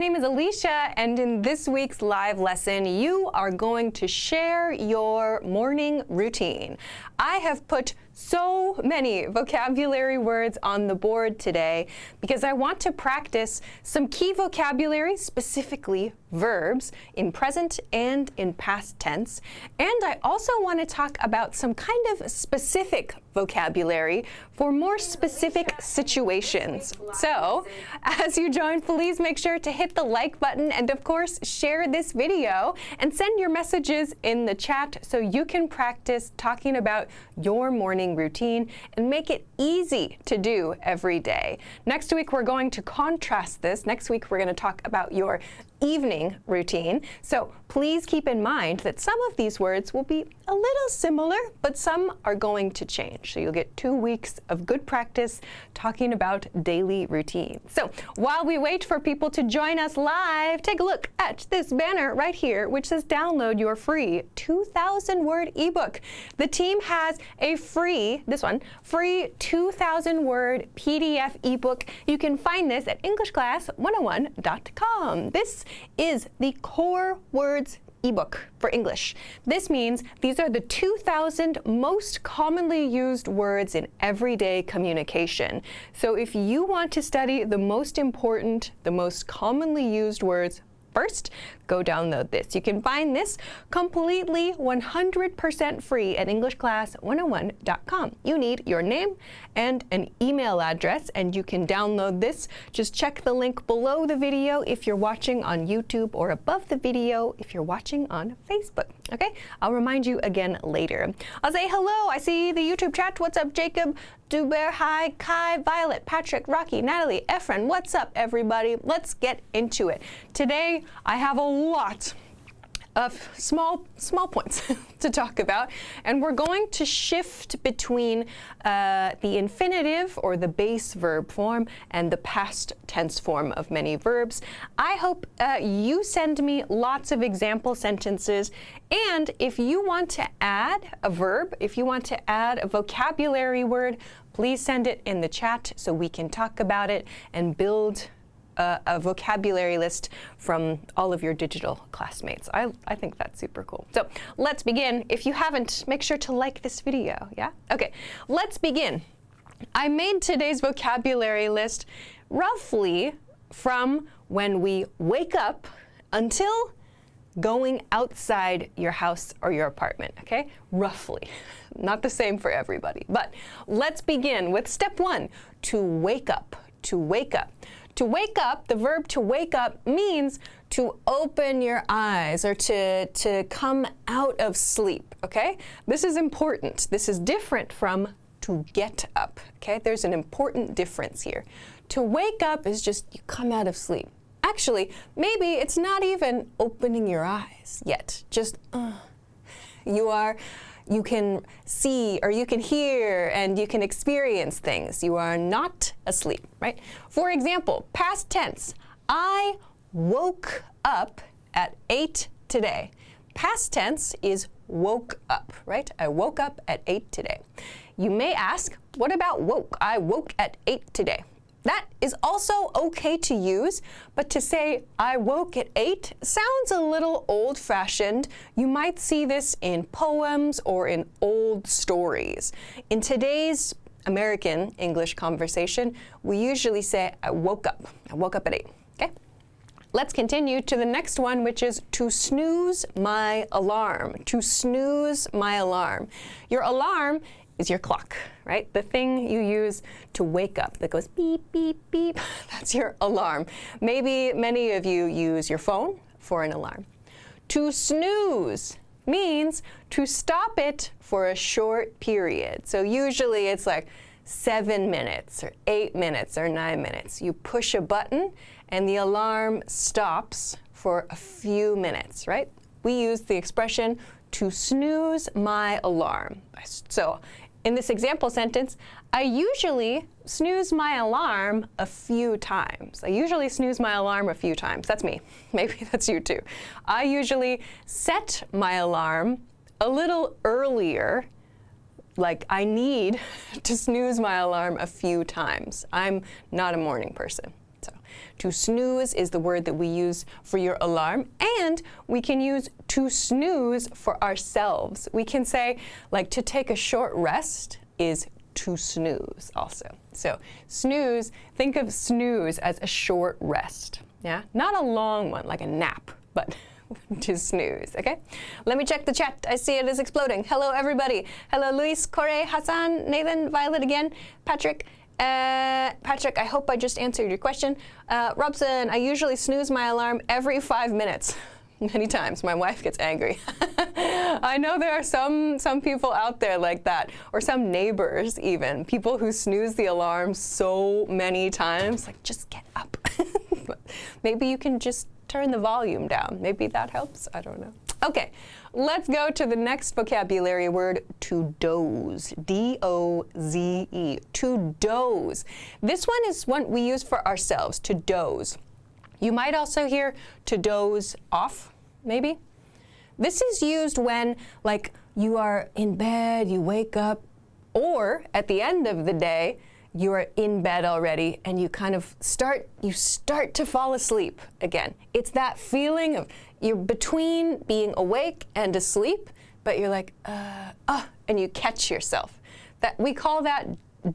My name is Alicia, and in this week's live lesson, you are going to share your morning routine. I have put so many vocabulary words on the board today because I want to practice some key vocabulary, specifically verbs, in present and in past tense. And I also want to talk about some kind of specific vocabulary for more specific situations. So, as you join, please make sure to hit the like button and, of course, share this video and send your messages in the chat so you can practice talking about your morning routine and make it easy to do every day. Next week, we're going to contrast this. Next week, we're going to talk about your evening routine. So please keep in mind that some of these words will be a little similar, but some are going to change. So you'll get 2 weeks of good practice talking about daily routine. So while we wait for people to join us live, take a look at this banner right here, which says download your free 2,000-word ebook. The team has a free 2,000-word PDF ebook. You can find this at EnglishClass101.com. This is the Core Words ebook for English. This means these are the 2,000 most commonly used words in everyday communication. So if you want to study the most important, the most commonly used words first, go download this. You can find this completely 100% free at EnglishClass101.com. You need your name and an email address, and you can download this. Just check the link below the video if you're watching on YouTube or above the video if you're watching on Facebook. Okay? I'll remind you again later. I'll say hello. I see the YouTube chat. What's up, Jacob? Duber, hi, Kai, Violet, Patrick, Rocky, Natalie, Efren. What's up, everybody? Let's get into it. Today, I have a lot of small points to talk about, and we're going to shift between the infinitive or the base verb form and the past tense form of many verbs. I hope you send me lots of example sentences, and if you want to add a verb, if you want to add a vocabulary word, please send it in the chat so we can talk about it and build a vocabulary list from all of your digital classmates. I think that's super cool. So let's begin. If you haven't, make sure to like this video, yeah? Okay, let's begin. I made today's vocabulary list roughly from when we wake up until going outside your house or your apartment, okay? Roughly. Not the same for everybody. But let's begin with step 1, to wake up, to wake up. To wake up, the verb to wake up means to open your eyes or to come out of sleep, okay? This is important. This is different from to get up, okay? There's an important difference here. To wake up is just you come out of sleep. Actually, maybe it's not even opening your eyes yet. Just you can see or you can hear and you can experience things. You are not asleep, right? For example, past tense, I woke up at 8 today. Past tense is woke up, right? I woke up at 8 today. You may ask, what about woke? I woke at 8 today. That is also okay to use, but to say, I woke at 8 sounds a little old-fashioned. You might see this in poems or in old stories. In today's American English conversation, we usually say, I woke up. I woke up at 8, okay? Let's continue to the next one, which is to snooze my alarm. To snooze my alarm. Your alarm is your clock, right? The thing you use to wake up that goes beep, beep, beep. That's your alarm. Maybe many of you use your phone for an alarm. To snooze means to stop it for a short period. So usually it's like 7 minutes or 8 minutes or 9 minutes. You push a button and the alarm stops for a few minutes, right? We use the expression to snooze my alarm. So in this example sentence, I usually snooze my alarm a few times. I usually snooze my alarm a few times. That's me. Maybe that's you too. I usually set my alarm a little earlier. Like I need to snooze my alarm a few times. I'm not a morning person. So To snooze is the word that we use for your alarm, and we can use to snooze for ourselves. We can say, like, to take a short rest is to snooze also. So snooze, think of snooze as a short rest, yeah? Not a long one, like a nap, but to snooze, okay? Let me check the chat. I see it is exploding. Hello, everybody. Hello, Luis, Corey, Hassan, Nathan, Violet again, Patrick. Patrick, I hope I just answered your question. Robson, I usually snooze my alarm every 5 minutes. Many times. My wife gets angry. I know there are some people out there like that, or some neighbors even, people who snooze the alarm so many times, like, just get up. Maybe you can just turn the volume down. Maybe that helps. I don't know. Okay, let's go to the next vocabulary word, to doze. D-O-Z-E. To doze. This one is one we use for ourselves, to doze. You might also hear to doze off, maybe. This is used when, like, you are in bed, you wake up, or at the end of the day, you are in bed already and you kind of start to fall asleep again. It's that feeling of you're between being awake and asleep, but you're like, and you catch yourself. That we call that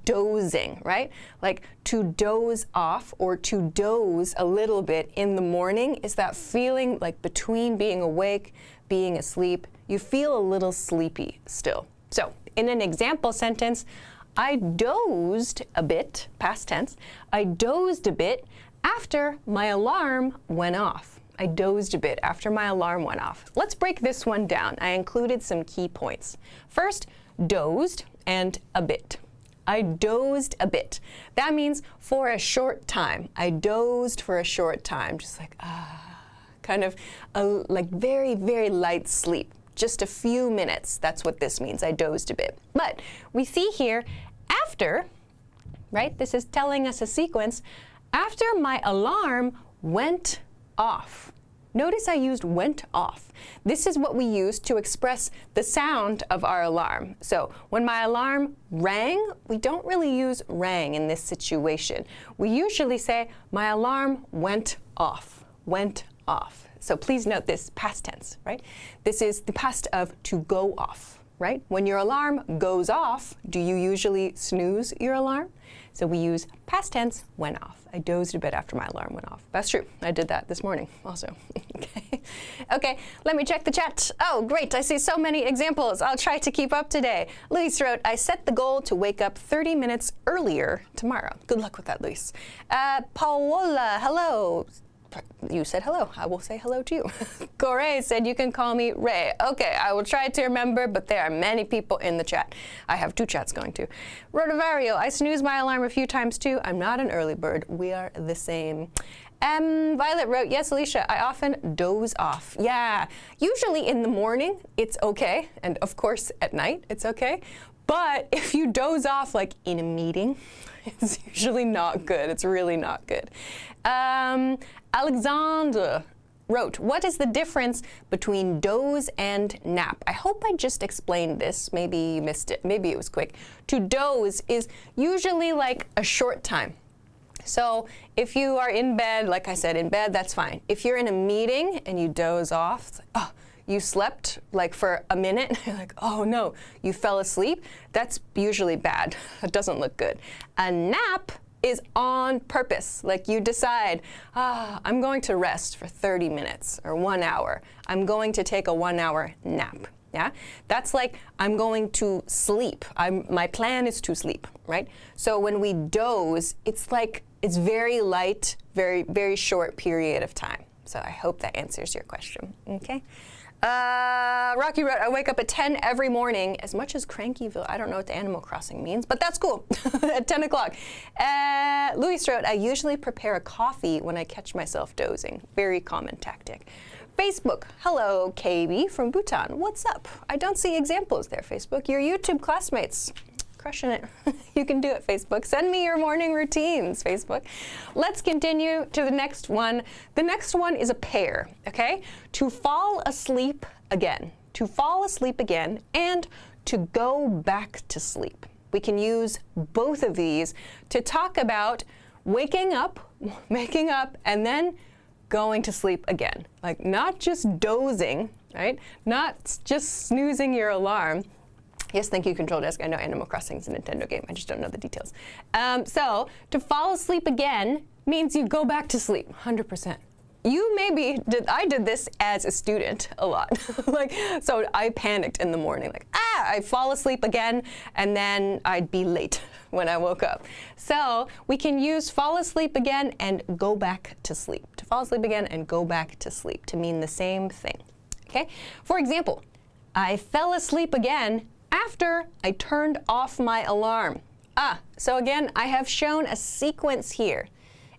dozing, right? Like, to doze off or to doze a little bit in the morning is that feeling like between being awake, being asleep, you feel a little sleepy still. So in an example sentence, I dozed a bit, past tense, I dozed a bit after my alarm went off. I dozed a bit after my alarm went off. Let's break this one down. I included some key points. First, dozed and a bit. I dozed a bit. That means for a short time. I dozed for a short time, just like, kind of like very, very light sleep. Just a few minutes. That's what this means. I dozed a bit. But we see here, after, right? This is telling us a sequence. After my alarm went off. Notice I used went off. This is what we use to express the sound of our alarm. So when my alarm rang, we don't really use rang in this situation. We usually say my alarm went off, went off. So please note this past tense, right? This is the past of to go off, right? When your alarm goes off, do you usually snooze your alarm? So we use past tense, went off. I dozed a bit after my alarm went off. That's true. I did that this morning also. Okay, let me check the chat. Oh, great. I see so many examples. I'll try to keep up today. Luis wrote, I set the goal to wake up 30 minutes earlier tomorrow. Good luck with that, Luis. Paola, hello. You said hello. I will say hello to you. Corey said you can call me Ray. Okay, I will try to remember, but there are many people in the chat. I have 2 chats going too. Rodovario, I snooze my alarm a few times too. I'm not an early bird. We are the same. Violet wrote, yes, Alicia, I often doze off. Yeah, usually in the morning, it's okay. And of course, at night, it's okay. But if you doze off like in a meeting, it's usually not good. It's really not good. Alexander wrote, what is the difference between doze and nap? I hope I just explained this. Maybe you missed it. Maybe it was quick. To doze is usually like a short time. So if you are in bed, like I said, in bed, that's fine. If you're in a meeting and you doze off, it's like, oh, you slept like for a minute, you're like, oh no, you fell asleep. That's usually bad. It doesn't look good. A nap is on purpose. Like you decide, I'm going to rest for 30 minutes or 1 hour. I'm going to take a 1-hour nap. Yeah, that's like I'm going to sleep. My plan is to sleep, right? So when we doze, it's like it's very light, very, very short period of time. So I hope that answers your question. Okay. Rocky wrote, I wake up at 10 every morning, as much as Crankyville. I don't know what the Animal Crossing means, but that's cool. At 10 o'clock. Luis wrote, I usually prepare a coffee when I catch myself dozing. Very common tactic. Facebook, hello, KB from Bhutan. What's up? I don't see examples there, Facebook. Your YouTube classmates. Crushing it. You can do it, Facebook. Send me your morning routines, Facebook. Let's continue to the next one. The next one is a pair, okay? To fall asleep again. To fall asleep again and to go back to sleep. We can use both of these to talk about waking up, and then going to sleep again. Like not just dozing, right? Not just snoozing your alarm. Yes, thank you, Control Desk. I know Animal Crossing is a Nintendo game. I just don't know the details. So to fall asleep again means you go back to sleep, 100%. You maybe did, I did this as a student a lot. So I panicked in the morning, I fall asleep again, and then I'd be late when I woke up. So we can use fall asleep again and go back to sleep. To fall asleep again and go back to sleep to mean the same thing, okay? For example, I fell asleep again after I turned off my alarm. So again, I have shown a sequence here.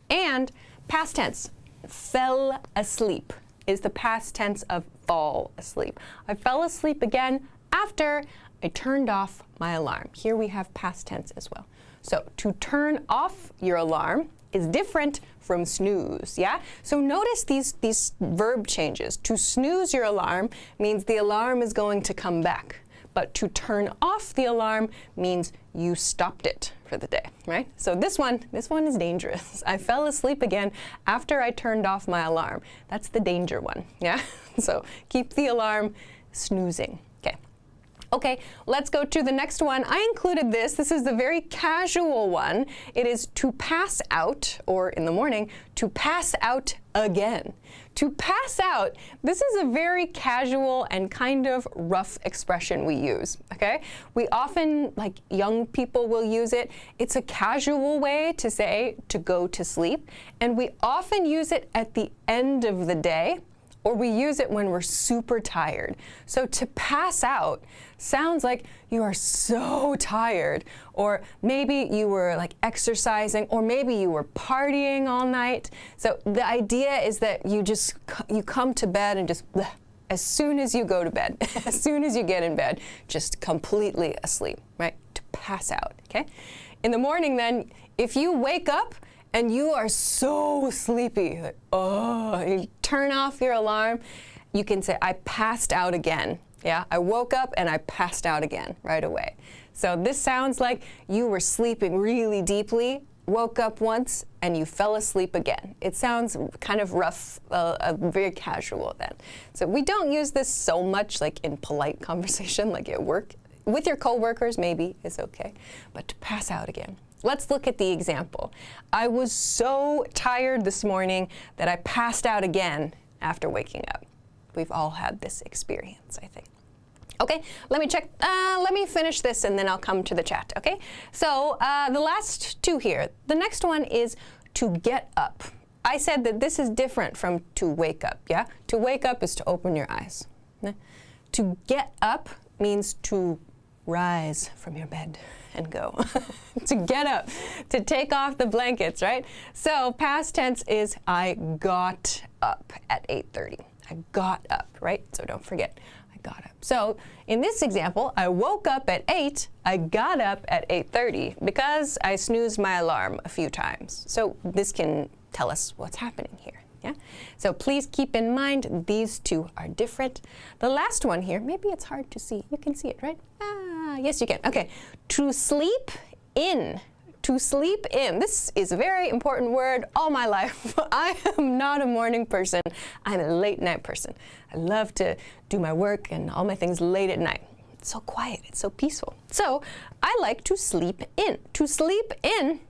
And past tense, fell asleep is the past tense of fall asleep. I fell asleep again after I turned off my alarm. Here we have past tense as well. So to turn off your alarm is different from snooze, yeah? So notice these verb changes. To snooze your alarm means the alarm is going to come back. But to turn off the alarm means you stopped it for the day, right? So this one is dangerous. I fell asleep again after I turned off my alarm. That's the danger one, yeah? So keep the alarm snoozing, okay? Okay, let's go to the next one. I included this. This is the very casual one. It is to pass out, or in the morning, to pass out again. To pass out, this is a very casual and kind of rough expression we use, okay? We often, like young people will use it. It's a casual way to say to go to sleep, and we often use it at the end of the day, or we use it when we're super tired. So to pass out sounds like you are so tired, or maybe you were like exercising, or maybe you were partying all night. So the idea is that you come to bed and just bleh, as soon as you go to bed, as soon as you get in bed, just completely asleep, right? To pass out, okay? In the morning then, if you wake up and you are so sleepy, like, oh, you turn off your alarm, you can say, I passed out again. Yeah, I woke up and I passed out again right away. So this sounds like you were sleeping really deeply, woke up once, and you fell asleep again. It sounds kind of rough, very casual then. So we don't use this so much like in polite conversation, like at work. With your coworkers, maybe it's okay, but to pass out again. Let's look at the example. I was so tired this morning that I passed out again after waking up. We've all had this experience, I think. Okay, let me check. Let me finish this and then I'll come to the chat, okay? So the last two here. The next one is to get up. I said that this is different from to wake up, yeah? To wake up is to open your eyes. To get up means to rise from your bed and go. To get up, to take off the blankets, right? So past tense is I got up at 8:30. I got up, right? So don't forget, I got up. So in this example, I woke up at 8, I got up at 8:30 because I snoozed my alarm a few times. So this can tell us what's happening here. Yeah? So please keep in mind these two are different. The last one here, maybe it's hard to see. You can see it, right? Yes, you can. Okay. To sleep in. To sleep in. This is a very important word all my life. I am not a morning person. I'm a late night person. I love to do my work and all my things late at night. It's so quiet. It's so peaceful. So I like to sleep in. To sleep in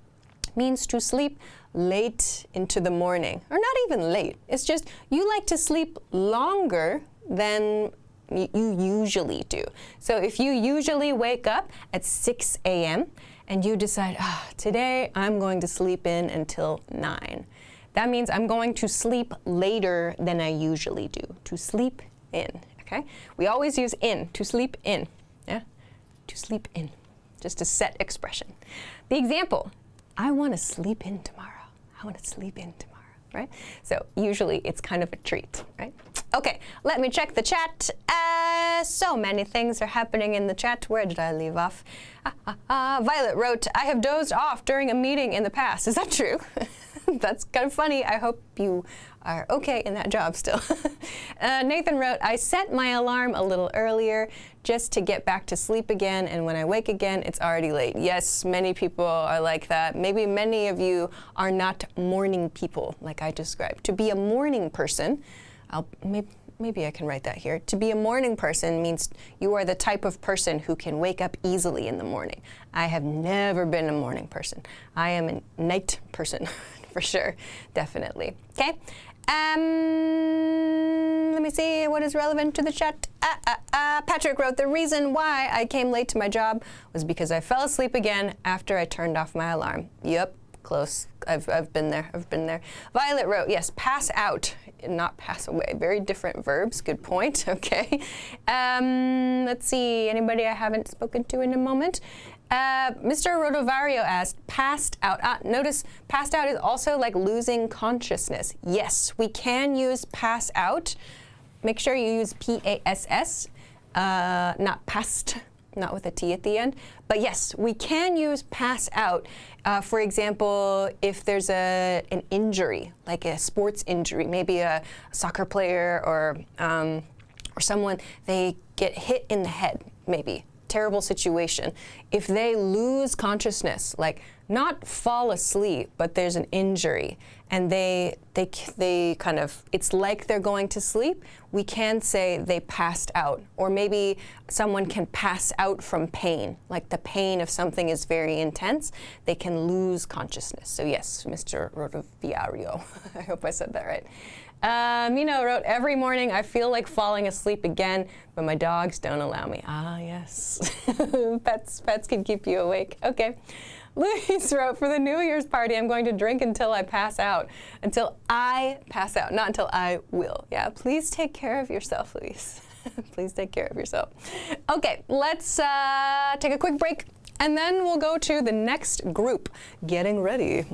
means to sleep late into the morning, or not even late. It's just you like to sleep longer than you usually do. So if you usually wake up at 6 a.m. and you decide, today I'm going to sleep in until 9. That means I'm going to sleep later than I usually do. To sleep in, okay? We always use in, to sleep in, yeah? To sleep in, just a set expression. The example, I want to sleep in tomorrow. I want to sleep in tomorrow, right? So usually it's kind of a treat, right? Okay, let me check the chat. So many things are happening in the chat. Where did I leave off? Violet wrote, I have dozed off during a meeting in the past. Is that true? That's kind of funny. I hope you are okay in that job still. Nathan wrote, I set my alarm a little earlier just to get back to sleep again, and when I wake again, it's already late. Yes, many people are like that. Maybe many of you are not morning people, like I described. To be a morning person, maybe I can write that here. To be a morning person means you are the type of person who can wake up easily in the morning. I have never been a morning person. I am a night person, for sure, definitely. Okay. Let me see what is relevant to the chat. Patrick wrote, the reason why I came late to my job was because I fell asleep again after I turned off my alarm. Yep, close. I've been there. I've been there. Violet wrote, yes, pass out, not pass away. Very different verbs. Good point. Okay. Let's see. Anybody I haven't spoken to in a moment? Mr. Rodovario asked, passed out. Notice passed out is also like losing consciousness. Yes, we can use pass out. Make sure you use P-A-S-S, not passed, not with a T at the end. But yes, we can use pass out. For example, if there's an injury, like a sports injury, maybe a soccer player or someone, they get hit in the head, maybe. Terrible situation. If they lose consciousness, like not fall asleep, but there's an injury, and they kind of, it's like they're going to sleep, we can say they passed out. Or maybe someone can pass out from pain, like the pain of something is very intense, they can lose consciousness. So yes, Mr. Rodoviario, I hope I said that right. Mino wrote, every morning I feel like falling asleep again, but my dogs don't allow me. Ah, yes. Pets can keep you awake. Okay. Luis wrote, for the New Year's party, I'm going to drink until I pass out. Until I pass out, not until I will. Yeah, please take care of yourself, Luis. Please take care of yourself. Okay, let's take a quick break. And then we'll go to the next group, getting ready.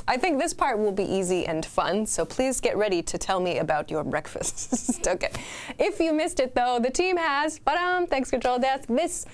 I think this part will be easy and fun, so please get ready to tell me about your breakfast. Okay. If you missed it, though, the team has, thanks, Control Desk, this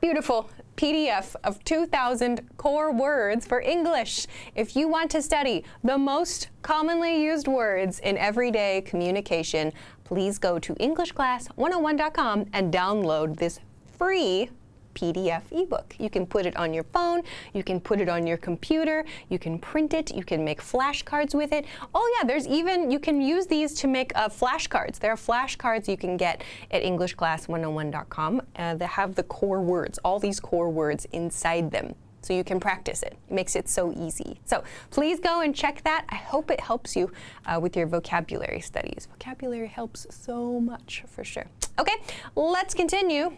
beautiful PDF of 2,000 core words for English. If you want to study the most commonly used words in everyday communication, please go to EnglishClass101.com and download this free PDF ebook. You can put it on your phone, you can put it on your computer, you can print it, you can make flashcards with it. Oh yeah, there's even, you can use these to make flashcards. There are flashcards you can get at EnglishClass101.com that have the core words, all these core words inside them. So you can practice it. It makes it so easy. So please go and check that. I hope it helps you with your vocabulary studies. Vocabulary helps so much, for sure. Okay, let's continue.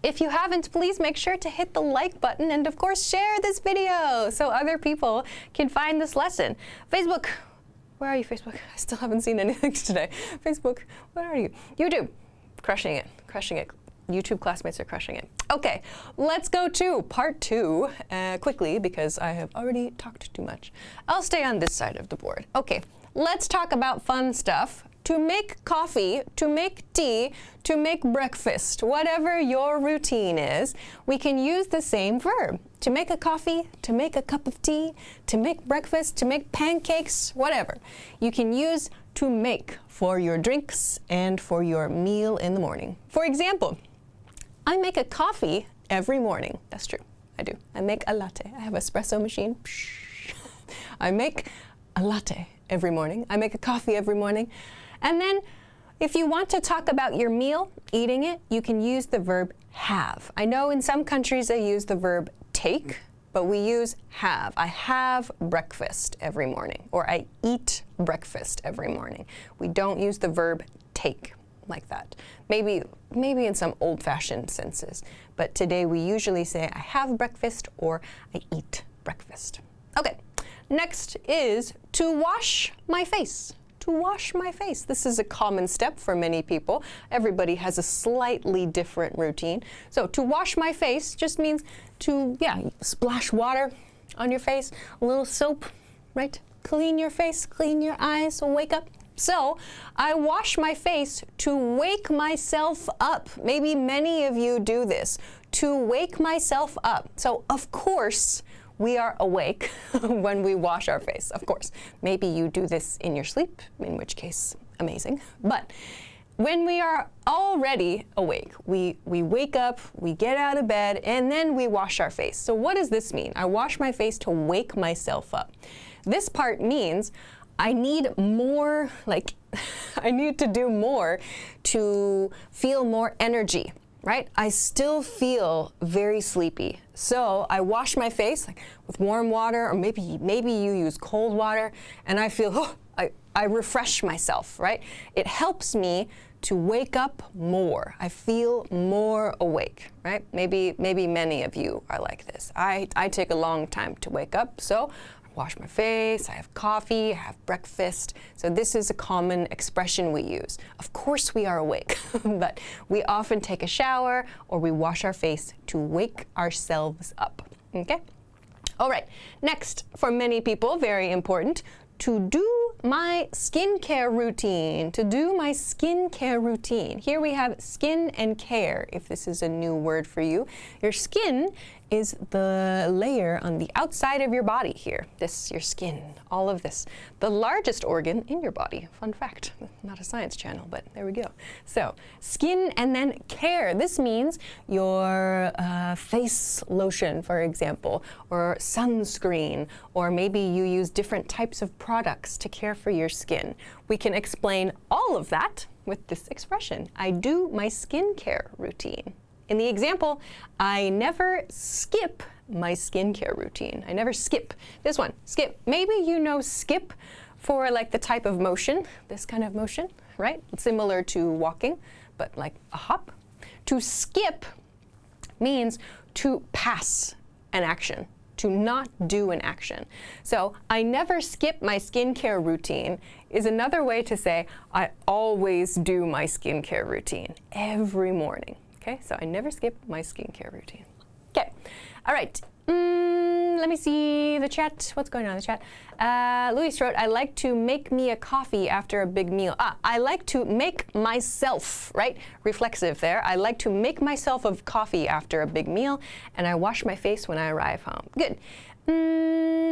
If you haven't, please make sure to hit the like button and, of course, share this video so other people can find this lesson. Facebook, where are you, Facebook? I still haven't seen anything today. Facebook, where are you? YouTube, crushing it, crushing it. YouTube classmates are crushing it. Okay, let's go to part 2 quickly because I have already talked too much. I'll stay on this side of the board. Okay, let's talk about fun stuff. To make coffee, to make tea, to make breakfast, whatever your routine is, we can use the same verb. To make a coffee, to make a cup of tea, to make breakfast, to make pancakes, whatever. You can use to make for your drinks and for your meal in the morning. For example, I make a coffee every morning. That's true, I do. I make a latte. I have an espresso machine. I make a latte every morning. I make a coffee every morning. And then, if you want to talk about your meal, eating it, you can use the verb have. I know in some countries they use the verb take, but we use have. I have breakfast every morning, or I eat breakfast every morning. We don't use the verb take like that. Maybe in some old-fashioned senses, but today we usually say I have breakfast or I eat breakfast. Okay, next is to wash my face. To wash my face. This is a common step for many people. Everybody has a slightly different routine. So to wash my face just means to, splash water on your face, a little soap, right? Clean your face, clean your eyes, wake up. So I wash my face to wake myself up. Maybe many of you do this, to wake myself up. So of course, we are awake when we wash our face. Of course, maybe you do this in your sleep, in which case, amazing. But when we are already awake, we wake up, we get out of bed, and then we wash our face. So what does this mean? I wash my face to wake myself up. This part means I need more, like, I need to do more to feel more energy, right? I still feel very sleepy. So I wash my face like with warm water, or maybe you use cold water, and I feel, oh, I refresh myself, right? It helps me to wake up more. I feel more awake, right? Maybe many of you are like this. I take a long time to wake up, so I wash my face, I have coffee, I have breakfast. So this is a common expression we use. Of course we are awake, but we often take a shower or we wash our face to wake ourselves up, okay? All right, next, for many people, very important, to do my skincare routine, to do my skincare routine. Here we have skin and care, if this is a new word for you. Your skin is the layer on the outside of your body here. This, your skin, all of this. The largest organ in your body. Fun fact, not a science channel, but there we go. So, skin and then care. This means your face lotion, for example, or sunscreen, or maybe you use different types of products to care for your skin. We can explain all of that with this expression. I do my skincare routine. In the example, I never skip my skincare routine. I never skip. This one, skip. Maybe you know skip for like the type of motion, this kind of motion, right? Similar to walking, but like a hop. To skip means to pass an action, to not do an action. So I never skip my skincare routine is another way to say I always do my skincare routine every morning. Okay, so I never skip my skincare routine. Okay, all right. Let me see the chat. What's going on in the chat? Luis wrote, I like to make me a coffee after a big meal. I like to make myself, right? Reflexive there. I like to make myself a coffee after a big meal, and I wash my face when I arrive home. Good.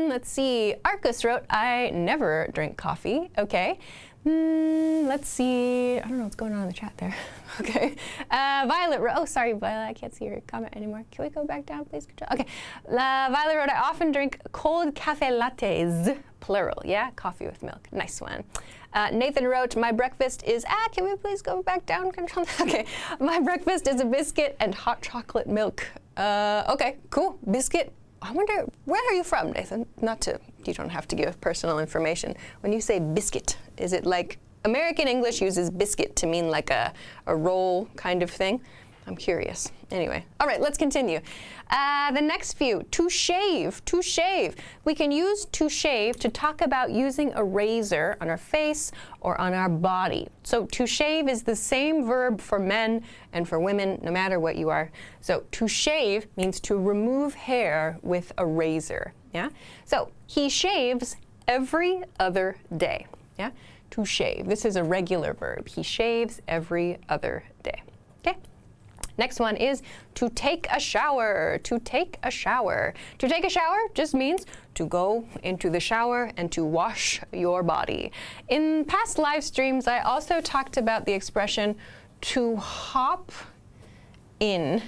Let's see. Arcus wrote, I never drink coffee. Okay. Let's see. I don't know what's going on in the chat there. Okay. Violet wrote, oh, sorry, Violet, I can't see your comment anymore. Can we go back down, please? Okay. Violet wrote, I often drink cold cafe lattes, plural, yeah? Coffee with milk. Nice one. Nathan wrote, my breakfast is, can we please go back down? Okay. My breakfast is a biscuit and hot chocolate milk. Okay, cool. Biscuit. I wonder, where are you from, Nathan? You don't have to give personal information. When you say biscuit, is it like American English uses biscuit to mean like a roll kind of thing? I'm curious. Anyway, all right, let's continue. The next few, to shave, to shave. We can use to shave to talk about using a razor on our face or on our body. So to shave is the same verb for men and for women, no matter what you are. So to shave means to remove hair with a razor, yeah? So he shaves every other day, yeah? To shave, this is a regular verb. He shaves every other day, okay? Next one is to take a shower, to take a shower. To take a shower just means to go into the shower and to wash your body. In past live streams, I also talked about the expression to hop in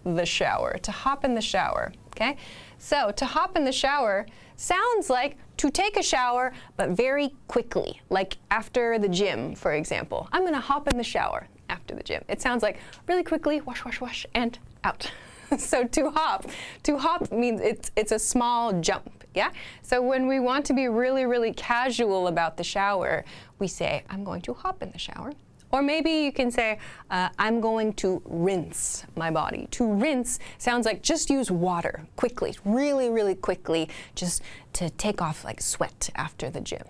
the shower, to hop in the shower, okay? So to hop in the shower sounds like to take a shower, but very quickly, like after the gym, for example. I'm gonna hop in the shower after the gym. It sounds like really quickly, wash, wash, wash, and out. So to hop means it's a small jump, yeah? So when we want to be really, really casual about the shower, we say, I'm going to hop in the shower. Or maybe you can say, I'm going to rinse my body. To rinse sounds like just use water quickly, really, really quickly, just to take off like sweat after the gym.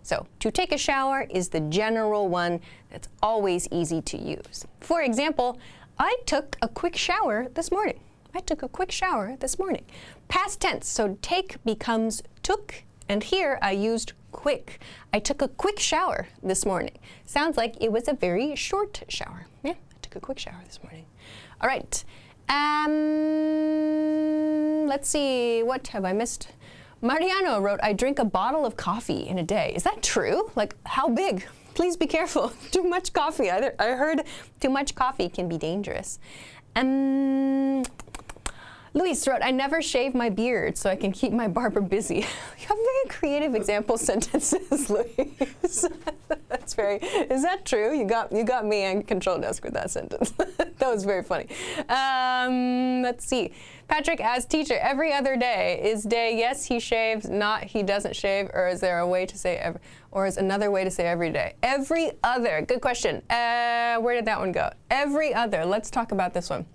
So to take a shower is the general one that's always easy to use. For example, I took a quick shower this morning. I took a quick shower this morning. Past tense, so take becomes took, and here I used quick. I took a quick shower this morning. Sounds like it was a very short shower. Yeah, I took a quick shower this morning. All right. Let's see, what have I missed? Mariano wrote, I drink a bottle of coffee in a day. Is that true? Like, how big? Please be careful. Too much coffee. I heard too much coffee can be dangerous. Luis wrote, I never shave my beard so I can keep my barber busy. You have very creative example sentences, Luis. That's very, is that true? You got me and control desk with that sentence. That was very funny. Let's see. Patrick, as teacher, every other day. Is day yes, he shaves, not he doesn't shave, or is there a way to say or is another way to say every day? Every other. Good question. Where did that one go? Every other. Let's talk about this one.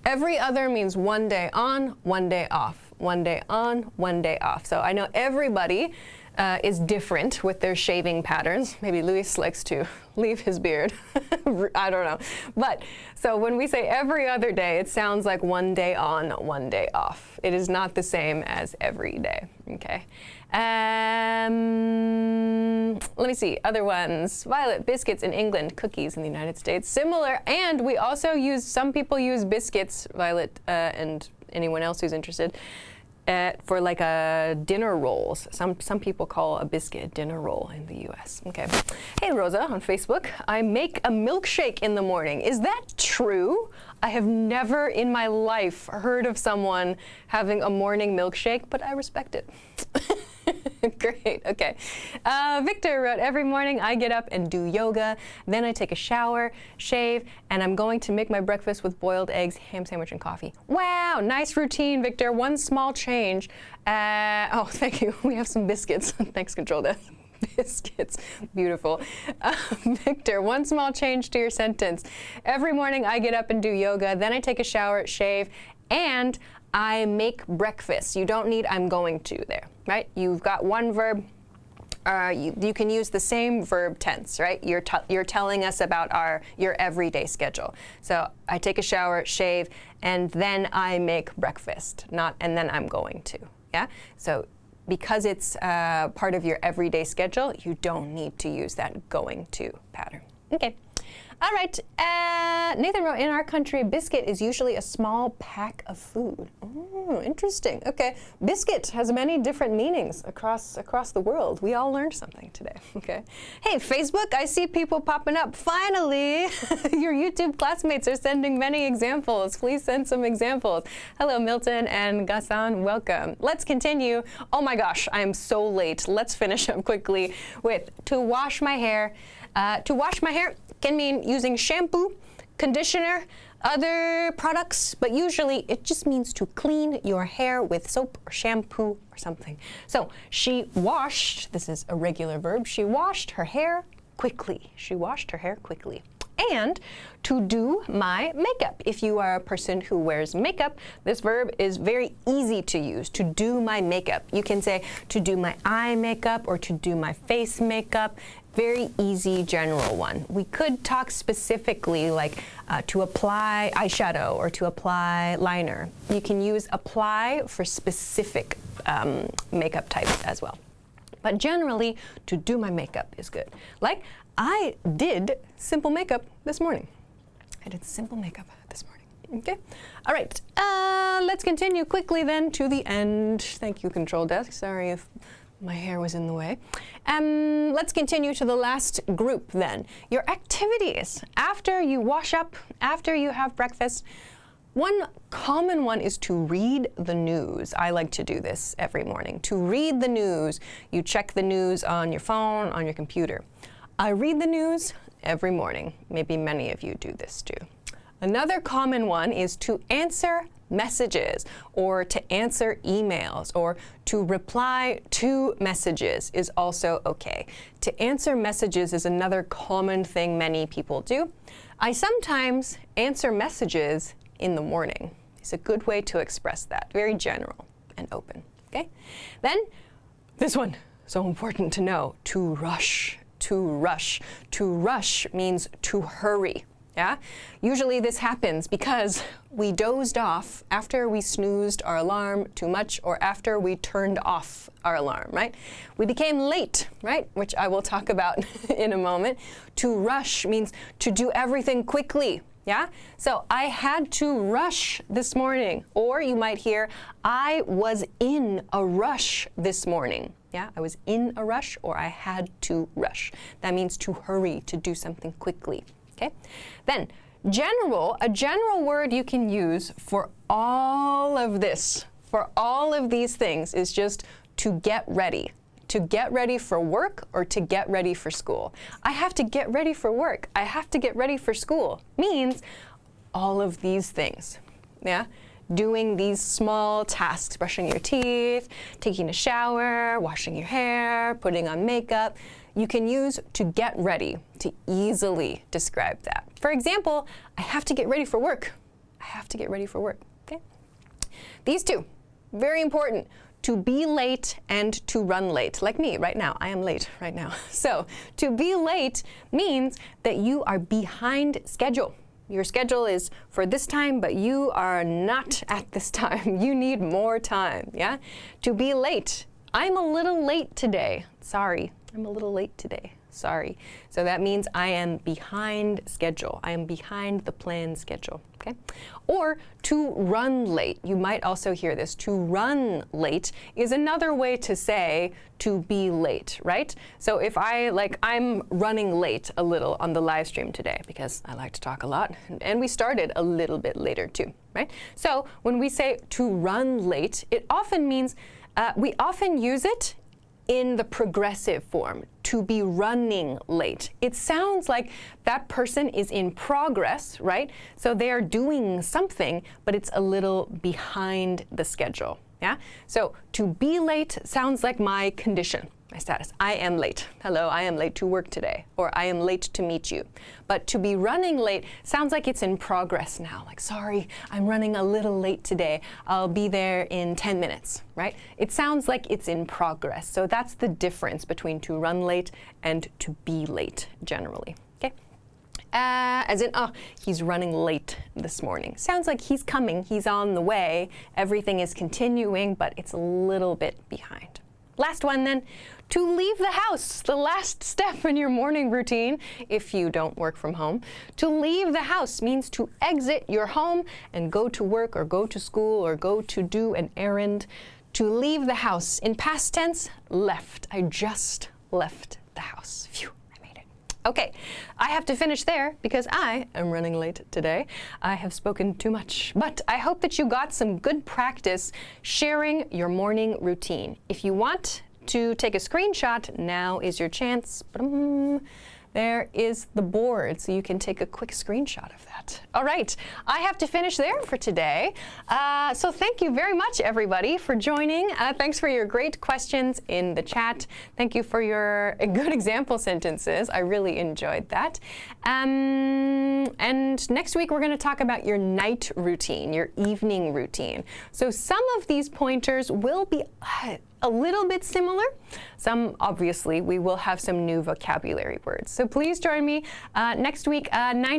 Every other means 1 day on, 1 day off. 1 day on, 1 day off. So I know everybody is different with their shaving patterns. Maybe Luis likes to leave his beard. I don't know. But so when we say every other day, it sounds like 1 day on, 1 day off. It is not the same as every day. Okay. Let me see, other ones. Violet, biscuits in England, cookies in the United States. Similar, and we also use, some people use biscuits, Violet, and anyone else who's interested, for like a dinner rolls. Some people call a biscuit a dinner roll in the US. Okay. Hey Rosa on Facebook, I make a milkshake in the morning. Is that true? I have never in my life heard of someone having a morning milkshake, but I respect it. Great, okay. Victor wrote, every morning I get up and do yoga, then I take a shower, shave, and I'm going to make my breakfast with boiled eggs, ham sandwich, and coffee. Wow, nice routine, Victor. One small change. Oh, thank you. We have some biscuits. Thanks, Control Desk. Biscuits. Beautiful. Victor, one small change to your sentence. Every morning I get up and do yoga, then I take a shower, shave, and I make breakfast. You don't need I'm going to there, right? You've got one verb. You can use the same verb tense, right? You're telling us about your everyday schedule. So I take a shower, shave, and then I make breakfast, not and then I'm going to, yeah? So because it's part of your everyday schedule, you don't need to use that going to pattern. Okay. All right, Nathan wrote, in our country, a biscuit is usually a small pack of food. Oh, interesting. Okay, biscuit has many different meanings across the world. We all learned something today, okay? Hey, Facebook, I see people popping up. Finally, your YouTube classmates are sending many examples. Please send some examples. Hello, Milton and Gassan, welcome. Let's continue. Oh my gosh, I am so late. Let's finish up quickly with to wash my hair. To wash my hair can mean using shampoo, conditioner, other products, but usually it just means to clean your hair with soap or shampoo or something. So she washed, this is a regular verb, she washed her hair quickly. She washed her hair quickly. And to do my makeup. If you are a person who wears makeup, this verb is very easy to use, to do my makeup. You can say to do my eye makeup or to do my face makeup. Very easy general one. We could talk specifically like to apply eyeshadow or to apply liner. You can use apply for specific makeup types as well. But generally, to do my makeup is good. Like, I did simple makeup this morning. I did simple makeup this morning. Okay. All right. Let's continue quickly then to the end. Thank you, Control Desk. Sorry if my hair was in the way. Let's continue to the last group then. Your activities. After you wash up, after you have breakfast, one common one is to read the news. I like to do this every morning. To read the news, you check the news on your phone, on your computer. I read the news every morning. Maybe many of you do this too. Another common one is to answer messages or to answer emails or to reply to messages is also okay. To answer messages is another common thing many people do. I sometimes answer messages in the morning. It's a good way to express that. Very general and open, okay? Then this one, so important to know, to rush. To rush. To rush means to hurry. Yeah? Usually this happens because we dozed off after we snoozed our alarm too much or after we turned off our alarm, right? We became late, right? Which I will talk about in a moment. To rush means to do everything quickly. Yeah? So I had to rush this morning. Or you might hear, I was in a rush this morning. Yeah? I was in a rush or I had to rush. That means to hurry, to do something quickly. Okay? Then, general, a general word you can use for all of this, for all of these things, is just to get ready. To get ready for work or to get ready for school. I have to get ready for work. I have to get ready for school means all of these things. Yeah? Doing these small tasks, brushing your teeth, taking a shower, washing your hair, putting on makeup. You can use to get ready to easily describe that. For example, I have to get ready for work. I have to get ready for work. Okay? These two, very important. To be late and to run late. Like me right now, I am late right now. So to be late means that you are behind schedule. Your schedule is for this time, but you are not at this time. You need more time, yeah? To be late. I'm a little late today. Sorry, I'm a little late today. Sorry. So that means I am behind schedule. I am behind the planned schedule, okay? Or to run late. You might also hear this. To run late is another way to say to be late, right? So if I'm running late a little on the live stream today because I like to talk a lot, and we started a little bit later too, right? So when we say to run late, it often means, we often use it in the progressive form, to be running late. It sounds like that person is in progress, right? So they are doing something, but it's a little behind the schedule, yeah? So to be late sounds like my condition, my status. I am late. Hello, I am late to work today, or I am late to meet you. But to be running late sounds like it's in progress now. Like, sorry, I'm running a little late today. I'll be there in 10 minutes, right? It sounds like it's in progress. So that's the difference between to run late and to be late generally, okay? As in, oh, he's running late this morning. Sounds like he's coming, he's on the way. Everything is continuing, but it's a little bit behind. Last one then, to leave the house, the last step in your morning routine, if you don't work from home. To leave the house means to exit your home and go to work or go to school or go to do an errand. To leave the house, in past tense, left. I just left the house. Phew. Okay, I have to finish there because I am running late today. I have spoken too much, but I hope that you got some good practice sharing your morning routine. If you want to take a screenshot, now is your chance. There is the board, so you can take a quick screenshot of that. All right, I have to finish there for today. So thank you very much, everybody, for joining. Thanks for your great questions in the chat. Thank you for your good example sentences. I really enjoyed that. And next week, we're going to talk about your night routine, your evening routine. So some of these pointers will be a little bit similar. Some, obviously, we will have some new vocabulary words. So please join me next week,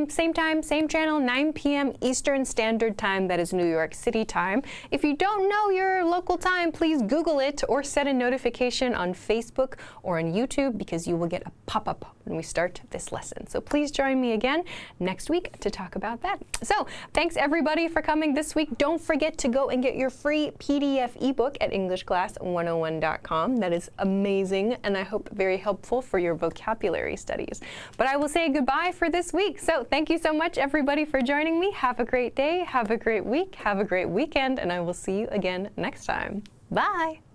same time, same channel, 9 p.m. Eastern Standard Time. That is New York City time. If you don't know your local time, please Google it or set a notification on Facebook or on YouTube because you will get a pop-up when we start this lesson. So please join me again next week to talk about that. So thanks, everybody, for coming this week. Don't forget to go and get your free PDF ebook at EnglishClass101.com. That is amazing, and I hope very helpful for your vocabulary studies. But I will say goodbye for this week. So thank you so much, everybody, for joining me. Have a great day, have a great week, have a great weekend, and I will see you again next time. Bye!